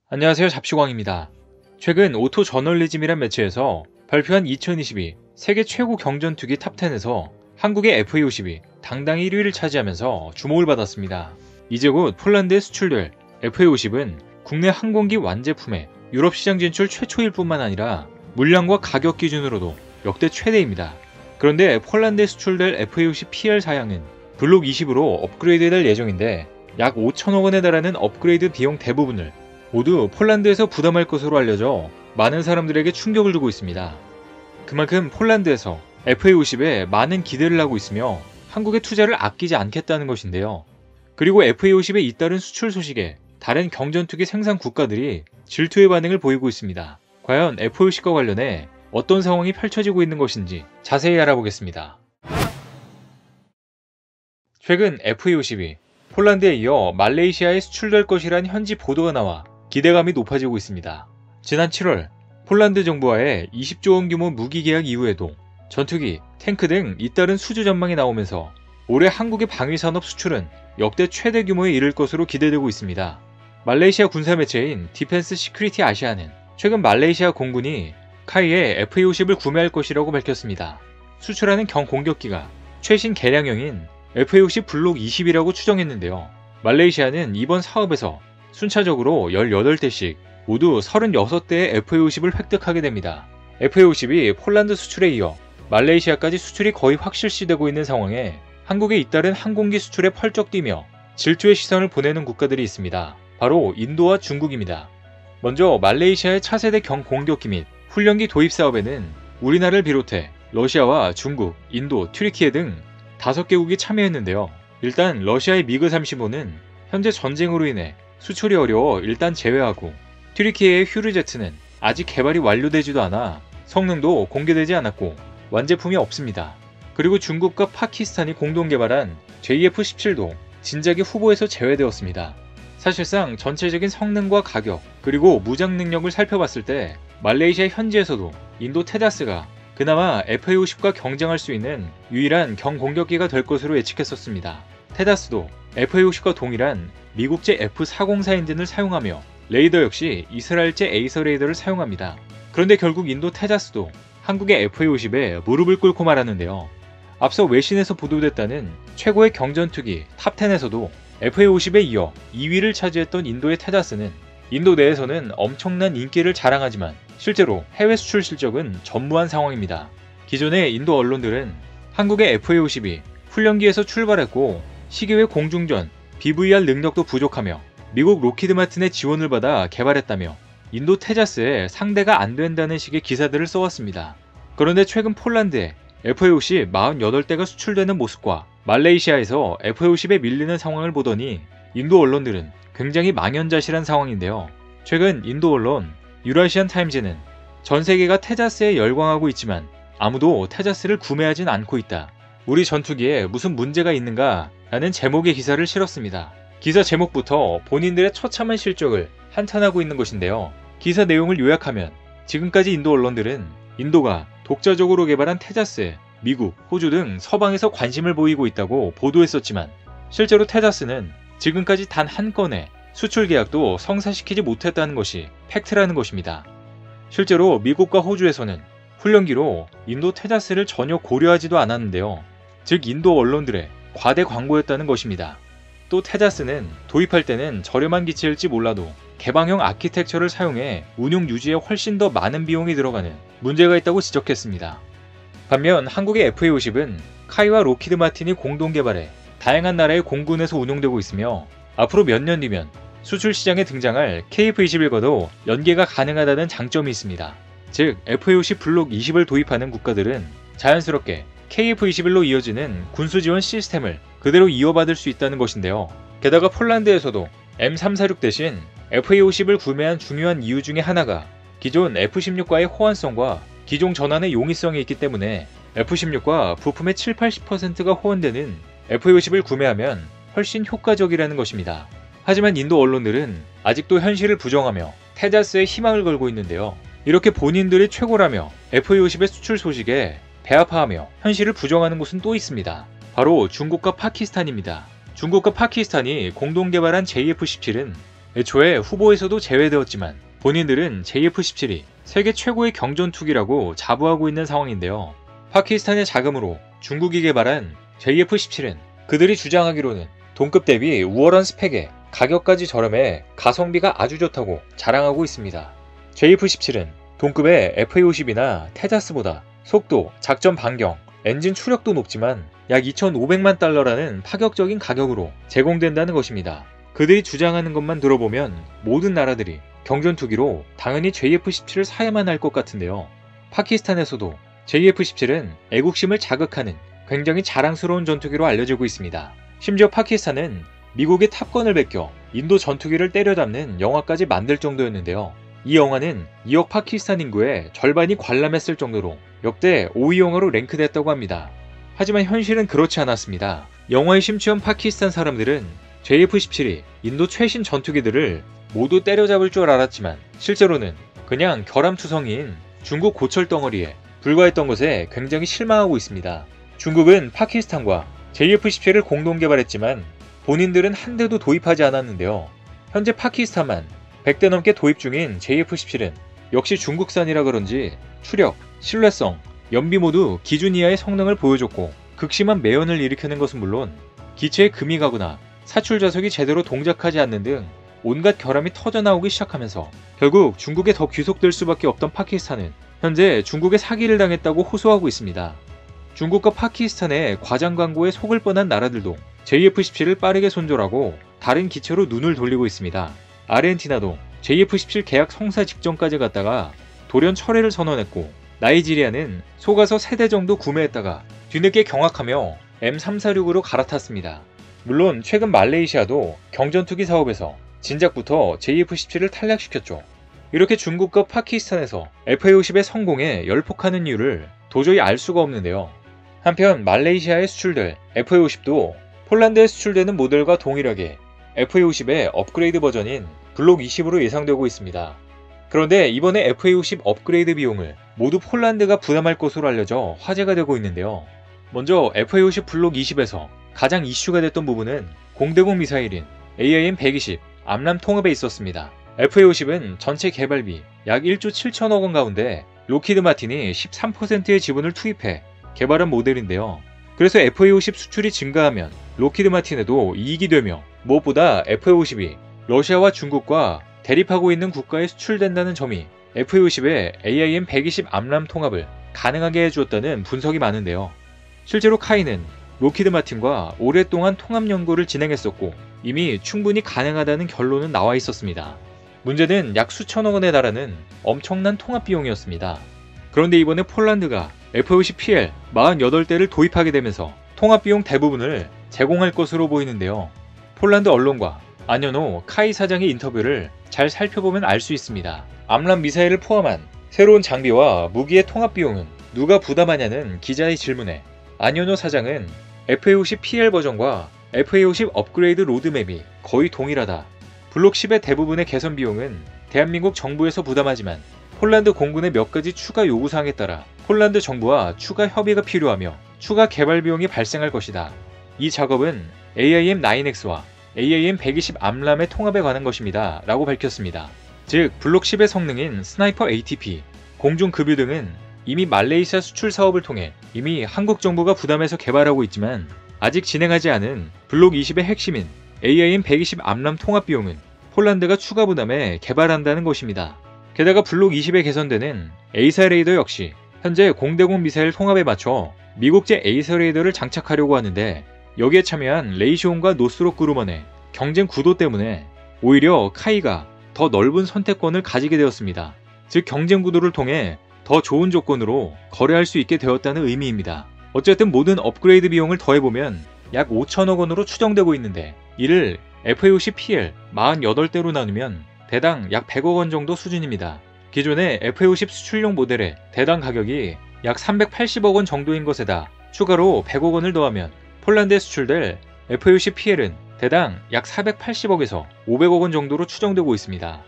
안녕하세요. 잡시광입니다. 최근 오토 저널리즘이란 매체에서 발표한 2022 세계 최고 경전투기 탑10에서 한국의 FA-52 당당히 1위를 차지하면서 주목을 받았습니다. 이제 곧 폴란드에 수출될 FA-50은 국내 항공기 완제품의 유럽 시장 진출 최초일 뿐만 아니라 물량과 가격 기준으로도 역대 최대입니다. 그런데 폴란드에 수출될 FA-50 PL 사양은 블록 20으로 업그레이드될 예정인데 약 5천억 원에 달하는 업그레이드 비용 대부분을 모두 폴란드에서 부담할 것으로 알려져 많은 사람들에게 충격을 주고 있습니다. 그만큼 폴란드에서 FA-50에 많은 기대를 하고 있으며 한국의 투자를 아끼지 않겠다는 것인데요. 그리고 FA-50에 잇따른 수출 소식에 다른 경전투기 생산 국가들이 질투의 반응을 보이고 있습니다. 과연 FA-50과 관련해 어떤 상황이 펼쳐지고 있는 것인지 자세히 알아보겠습니다. 최근 FA-50이 폴란드에 이어 말레이시아에 수출될 것이란 현지 보도가 나와 기대감이 높아지고 있습니다. 지난 7월 폴란드 정부와의 20조 원 규모 무기 계약 이후에도 전투기, 탱크 등 잇따른 수주 전망이 나오면서 올해 한국의 방위산업 수출은 역대 최대 규모에 이를 것으로 기대되고 있습니다. 말레이시아 군사 매체인 디펜스 시큐리티 아시아는 최근 말레이시아 공군이 카이의 FA-50을 구매할 것이라고 밝혔습니다. 수출하는 경공격기가 최신 개량형인 FA-50 블록 20이라고 추정했는데요. 말레이시아는 이번 사업에서 순차적으로 18대씩 모두 36대의 FA-50을 획득하게 됩니다. FA-50이 폴란드 수출에 이어 말레이시아까지 수출이 거의 확실시되고 있는 상황에 한국에 잇따른 항공기 수출에 펄쩍 뛰며 질투의 시선을 보내는 국가들이 있습니다. 바로 인도와 중국입니다. 먼저 말레이시아의 차세대 경공격기 및 훈련기 도입 사업에는 우리나라를 비롯해 러시아와 중국, 인도, 튀르키예 등 5개국이 참여했는데요. 일단 러시아의 미그 35는 현재 전쟁으로 인해 수출이 어려워 일단 제외하고, 튀르키예의 휴르제트는 아직 개발이 완료되지도 않아 성능도 공개되지 않았고 완제품이 없습니다. 그리고 중국과 파키스탄이 공동 개발한 JF-17도 진작에 후보에서 제외되었습니다. 사실상 전체적인 성능과 가격 그리고 무장 능력을 살펴봤을 때 말레이시아 현지에서도 인도 테자스가 그나마 FA-50과 경쟁할 수 있는 유일한 경공격기가 될 것으로 예측했었습니다. 테자스도 FA-50과 동일한 미국제 F-404 엔진을 사용하며 레이더 역시 이스라엘제 에이서 레이더를 사용합니다. 그런데 결국 인도 테자스도 한국의 FA-50에 무릎을 꿇고 말았는데요. 앞서 외신에서 보도됐다는 최고의 경전투기 탑10에서도 FA-50에 이어 2위를 차지했던 인도의 테자스는 인도 내에서는 엄청난 인기를 자랑하지만 실제로 해외 수출 실적은 전무한 상황입니다. 기존의 인도 언론들은 한국의 FA-50이 훈련기에서 출발했고 시기외 공중전, BVR 능력도 부족하며 미국 록히드 마틴의 지원을 받아 개발했다며 인도 테자스에 상대가 안 된다는 식의 기사들을 써왔습니다. 그런데 최근 폴란드에 FA-50 48대가 수출되는 모습과 말레이시아에서 FA-50에 밀리는 상황을 보더니 인도 언론들은 굉장히 망연자실한 상황인데요. 최근 인도 언론 유라시안 타임즈는 전 세계가 테자스에 열광하고 있지만 아무도 테자스를 구매하진 않고 있다. 우리 전투기에 무슨 문제가 있는가? 라는 제목의 기사를 실었습니다. 기사 제목부터 본인들의 처참한 실적을 한탄하고 있는 것인데요. 기사 내용을 요약하면 지금까지 인도 언론들은 인도가 독자적으로 개발한 테자스에 미국, 호주 등 서방에서 관심을 보이고 있다고 보도했었지만 실제로 테자스는 지금까지 단 한 건의 수출 계약도 성사시키지 못했다는 것이 팩트라는 것입니다. 실제로 미국과 호주에서는 훈련기로 인도 테자스를 전혀 고려하지도 않았는데요. 즉 인도 언론들의 과대 광고였다는 것입니다. 또 테자스는 도입할 때는 저렴한 기체일지 몰라도 개방형 아키텍처를 사용해 운용 유지에 훨씬 더 많은 비용이 들어가는 문제가 있다고 지적했습니다. 반면 한국의 FA-50은 카이와 록히드 마틴이 공동 개발해 다양한 나라의 공군에서 운용되고 있으며 앞으로 몇 년 뒤면 수출 시장에 등장할 KF-21과도 연계가 가능하다는 장점이 있습니다. 즉 FA-50 블록 20을 도입하는 국가들은 자연스럽게 KF-21로 이어지는 군수 지원 시스템을 그대로 이어받을 수 있다는 것인데요. 게다가 폴란드에서도 M346 대신 FA-50을 구매한 중요한 이유 중에 하나가 기존 F-16과의 호환성과 기종 전환의 용이성이 있기 때문에 F-16과 부품의 70-80%가 호환되는 FA-50을 구매하면 훨씬 효과적이라는 것입니다. 하지만 인도 언론들은 아직도 현실을 부정하며 테자스에 희망을 걸고 있는데요. 이렇게 본인들이 최고라며 FA-50의 수출 소식에 배아파하며 현실을 부정하는 곳은 또 있습니다. 바로 중국과 파키스탄입니다. 중국과 파키스탄이 공동 개발한 JF-17은 애초에 후보에서도 제외되었지만 본인들은 JF-17이 세계 최고의 경전투기라고 자부하고 있는 상황인데요. 파키스탄의 자금으로 중국이 개발한 JF-17은 그들이 주장하기로는 동급 대비 우월한 스펙에 가격까지 저렴해 가성비가 아주 좋다고 자랑하고 있습니다. JF-17은 동급의 FA-50이나 테자스보다 속도, 작전 반경, 엔진 추력도 높지만 약 2,500만 달러라는 파격적인 가격으로 제공된다는 것입니다. 그들이 주장하는 것만 들어보면 모든 나라들이 경전투기로 당연히 JF-17을 사야만 할 것 같은데요. 파키스탄에서도 JF-17은 애국심을 자극하는 굉장히 자랑스러운 전투기로 알려지고 있습니다. 심지어 파키스탄은 미국의 탑건을 베껴 인도 전투기를 때려잡는 영화까지 만들 정도였는데요. 이 영화는 2억 파키스탄 인구의 절반이 관람했을 정도로 역대 5위 영화로 랭크됐다고 합니다. 하지만 현실은 그렇지 않았습니다. 영화에 심취한 파키스탄 사람들은 JF-17이 인도 최신 전투기들을 모두 때려잡을 줄 알았지만 실제로는 그냥 결함투성이인 중국 고철 덩어리에 불과했던 것에 굉장히 실망하고 있습니다. 중국은 파키스탄과 JF-17을 공동 개발했지만 본인들은 한 대도 도입하지 않았는데요. 현재 파키스탄만 100대 넘게 도입 중인 JF-17은 역시 중국산이라 그런지 추력, 신뢰성, 연비 모두 기준 이하의 성능을 보여줬고 극심한 매연을 일으키는 것은 물론 기체에 금이 가거나 사출 좌석이 제대로 동작하지 않는 등 온갖 결함이 터져나오기 시작하면서 결국 중국에 더 귀속될 수밖에 없던 파키스탄은 현재 중국의 사기를 당했다고 호소하고 있습니다. 중국과 파키스탄의 과장 광고에 속을 뻔한 나라들도 JF-17을 빠르게 손절하고 다른 기체로 눈을 돌리고 있습니다. 아르헨티나도 JF-17 계약 성사 직전까지 갔다가 돌연 철회를 선언했고 나이지리아는 속아서 3대 정도 구매했다가 뒤늦게 경악하며 M346으로 갈아탔습니다. 물론 최근 말레이시아도 경전투기 사업에서 진작부터 JF-17을 탈락시켰죠. 이렇게 중국과 파키스탄에서 FA-50의 성공에 열폭하는 이유를 도저히 알 수가 없는데요. 한편 말레이시아에 수출될 FA-50도 폴란드에 수출되는 모델과 동일하게 FA-50의 업그레이드 버전인 블록 20으로 예상되고 있습니다. 그런데 이번에 FA-50 업그레이드 비용을 모두 폴란드가 부담할 것으로 알려져 화제가 되고 있는데요. 먼저 FA-50 블록 20에서 가장 이슈가 됐던 부분은 공대공 미사일인 AIM-120 암람 통합에 있었습니다. FA-50은 전체 개발비 약 1조 7천억 원 가운데 록히드 마틴이 13%의 지분을 투입해 개발한 모델인데요. 그래서 FA-50 수출이 증가하면 록히드 마틴에도 이익이 되며 무엇보다 FA-50이 러시아와 중국과 대립하고 있는 국가에 수출된다는 점이 FA-50의 AIM-120 암람 통합을 가능하게 해주었다는 분석이 많은데요. 실제로 카이는 록히드 마틴과 오랫동안 통합 연구를 진행했었고 이미 충분히 가능하다는 결론은 나와 있었습니다. 문제는 약 수천억 원에 달하는 엄청난 통합 비용이었습니다. 그런데 이번에 폴란드가 FA-50PL 48대를 도입하게 되면서 통합 비용 대부분을 제공할 것으로 보이는데요. 폴란드 언론과 안연호 카이 사장의 인터뷰를 잘 살펴보면 알 수 있습니다. 암람 미사일을 포함한 새로운 장비와 무기의 통합 비용은 누가 부담하냐는 기자의 질문에 안연호 사장은 FA-50PL 버전과 FA-50 업그레이드 로드맵이 거의 동일하다. 블록 10의 대부분의 개선 비용은 대한민국 정부에서 부담하지만 폴란드 공군의 몇 가지 추가 요구사항에 따라 폴란드 정부와 추가 협의가 필요하며 추가 개발 비용이 발생할 것이다. 이 작업은 AIM-9X와 AIM-120 암람의 통합에 관한 것입니다. 라고 밝혔습니다. 즉 블록 10의 성능인 스나이퍼 ATP, 공중급유 등은 이미 말레이시아 수출 사업을 통해 이미 한국 정부가 부담해서 개발하고 있지만 아직 진행하지 않은 블록 20의 핵심인 AIM-120 암람 통합 비용은 폴란드가 추가 부담해 개발한다는 것입니다. 게다가 블록 20에 개선되는 에이사 레이더 역시 현재 공대공 미사일 통합에 맞춰 미국제 에이사 레이더를 장착하려고 하는데 여기에 참여한 레이시온과 노스록 그루먼의 경쟁 구도 때문에 오히려 카이가 더 넓은 선택권을 가지게 되었습니다. 즉 경쟁 구도를 통해 더 좋은 조건으로 거래할 수 있게 되었다는 의미입니다. 어쨌든 모든 업그레이드 비용을 더해보면 약 5천억 원으로 추정되고 있는데 이를 FA-50PL 48대로 나누면 대당 약 100억 원 정도 수준입니다. 기존의 FA-50 수출용 모델의 대당 가격이 약 380억 원 정도인 것에다 추가로 100억 원을 더하면 폴란드에 수출될 FA-50PL은 대당 약 480억에서 500억 원 정도로 추정되고 있습니다.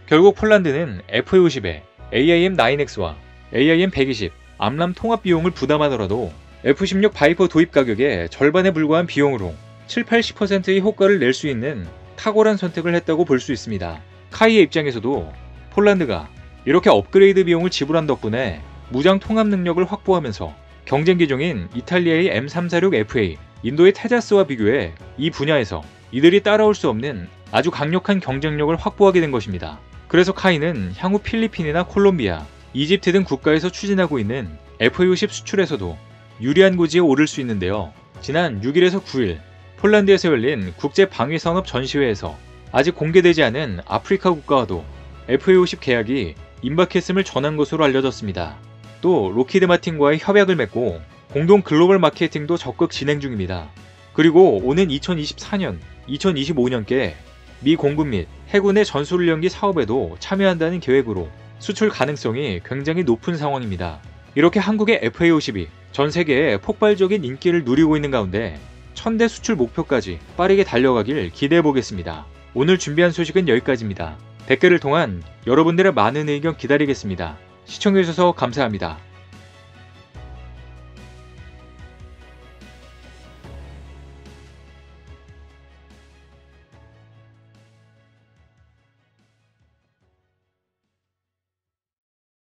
결국 폴란드는 FA-50에 AIM-9X와 AIM-120 암람 통합 비용을 부담하더라도 F-16 바이퍼 도입 가격의 절반에 불과한 비용으로 7-80%의 효과를 낼 수 있는 탁월한 선택을 했다고 볼 수 있습니다. 카이의 입장에서도 폴란드가 이렇게 업그레이드 비용을 지불한 덕분에 무장 통합 능력을 확보하면서 경쟁 기종인 이탈리아의 M346FA, 인도의 테자스와 비교해 이 분야에서 이들이 따라올 수 없는 아주 강력한 경쟁력을 확보하게 된 것입니다. 그래서 카이는 향후 필리핀이나 콜롬비아, 이집트 등 국가에서 추진하고 있는 FA-50 수출에서도 유리한 고지에 오를 수 있는데요. 지난 6일에서 9일 폴란드에서 열린 국제방위산업 전시회에서 아직 공개되지 않은 아프리카 국가와도 FA-50 계약이 임박했음을 전한 것으로 알려졌습니다. 또 로키드 마틴과의 협약을 맺고 공동 글로벌 마케팅도 적극 진행 중입니다. 그리고 오는 2024년, 2025년께 미 공군 및 해군의 전술훈련기 사업에도 참여한다는 계획으로 수출 가능성이 굉장히 높은 상황입니다. 이렇게 한국의 FA-50이 전 세계에 폭발적인 인기를 누리고 있는 가운데 1000대 수출 목표까지 빠르게 달려가길 기대해 보겠습니다. 오늘 준비한 소식은 여기까지입니다. 댓글을 통한 여러분들의 많은 의견 기다리겠습니다. 시청해주셔서 감사합니다.